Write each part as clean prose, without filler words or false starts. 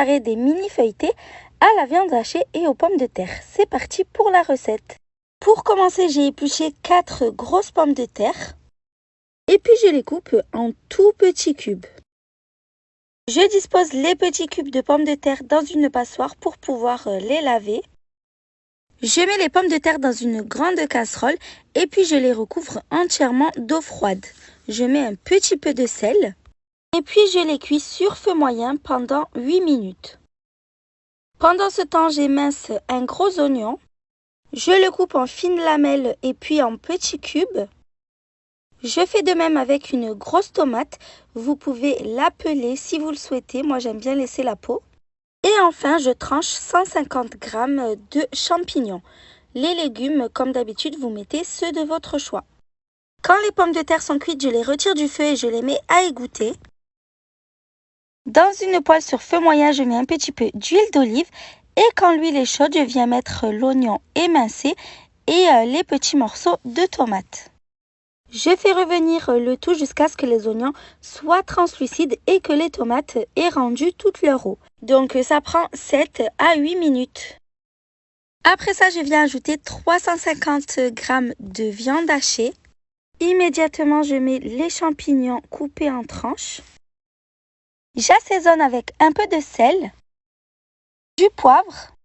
préparer des mini feuilletés à la viande hachée et aux pommes de terre. C'est parti pour la recette. Pour commencer, j'ai épluché 4 grosses pommes de terre et puis je les coupe en tout petits cubes. Je dispose les petits cubes de pommes de terre dans une passoire pour pouvoir les laver. Je mets les pommes de terre dans une grande casserole et puis je les recouvre entièrement d'eau froide. Je mets un petit peu de sel et puis je les cuis sur feu moyen pendant 8 minutes. Pendant ce temps, j'émince un gros oignon. Je le coupe en fines lamelles et puis en petits cubes. Je fais de même avec une grosse tomate. Vous pouvez la peler si vous le souhaitez. Moi, j'aime bien laisser la peau. Et enfin, je tranche 150 g de champignons. Les légumes, comme d'habitude, vous mettez ceux de votre choix. Quand les pommes de terre sont cuites, je les retire du feu et je les mets à égoutter. Dans une poêle sur feu moyen, je mets un petit peu d'huile d'olive. Et quand l'huile est chaude, je viens mettre l'oignon émincé et les petits morceaux de tomates. Je fais revenir le tout jusqu'à ce que les oignons soient translucides et que les tomates aient rendu toute leur eau. Donc ça prend 7 à 8 minutes. Après ça, je viens ajouter 350 g de viande hachée. Immédiatement, je mets les champignons coupés en tranches. J'assaisonne avec un peu de sel, du poivre,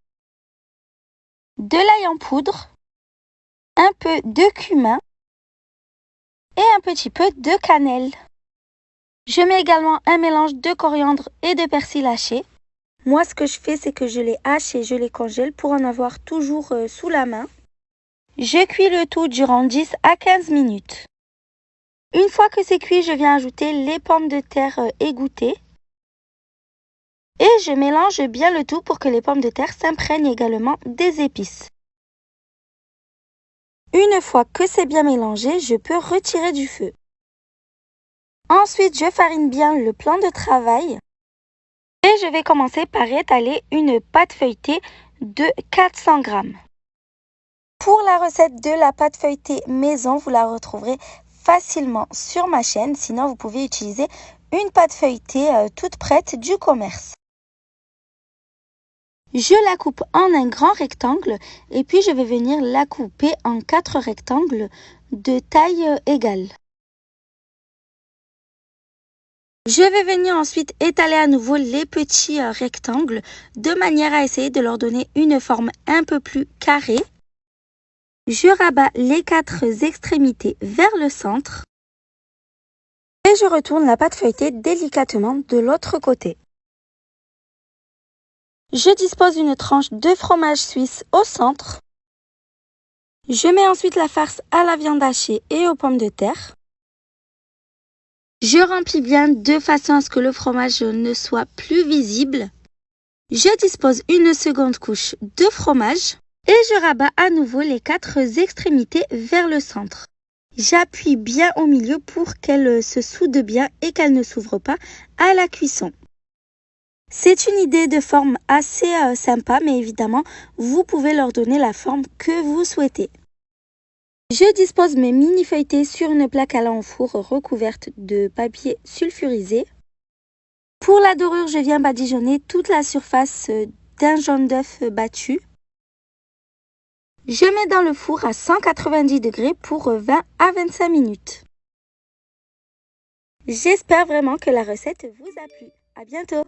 de l'ail en poudre, un peu de cumin et un petit peu de cannelle. Je mets également un mélange de coriandre et de persil haché. Moi, ce que je fais, c'est que je les hache et je les congèle pour en avoir toujours sous la main. Je cuis le tout durant 10 à 15 minutes. Une fois que c'est cuit, je viens ajouter les pommes de terre égouttées. Et je mélange bien le tout pour que les pommes de terre s'imprègnent également des épices. Une fois que c'est bien mélangé, je peux retirer du feu. Ensuite, je farine bien le plan de travail. Et je vais commencer par étaler une pâte feuilletée de 400 g. Pour la recette de la pâte feuilletée maison, vous la retrouverez facilement sur ma chaîne. Sinon, vous pouvez utiliser une pâte feuilletée toute prête du commerce. Je la coupe en un grand rectangle et puis je vais venir la couper en 4 rectangles de taille égale. Je vais venir ensuite étaler à nouveau les petits rectangles de manière à essayer de leur donner une forme un peu plus carrée. Je rabats les 4 extrémités vers le centre et je retourne la pâte feuilletée délicatement de l'autre côté. Je dispose d'une tranche de fromage suisse au centre. Je mets ensuite la farce à la viande hachée et aux pommes de terre. Je remplis bien de façon à ce que le fromage ne soit plus visible. Je dispose une seconde couche de fromage et je rabats à nouveau les 4 extrémités vers le centre. J'appuie bien au milieu pour qu'elle se soude bien et qu'elle ne s'ouvre pas à la cuisson. C'est une idée de forme assez sympa, mais évidemment, vous pouvez leur donner la forme que vous souhaitez. Je dispose mes mini feuilletés sur une plaque allant au four recouverte de papier sulfurisé. Pour la dorure, je viens badigeonner toute la surface d'un jaune d'œuf battu. Je mets dans le four à 190 degrés pour 20 à 25 minutes. J'espère vraiment que la recette vous a plu. À bientôt!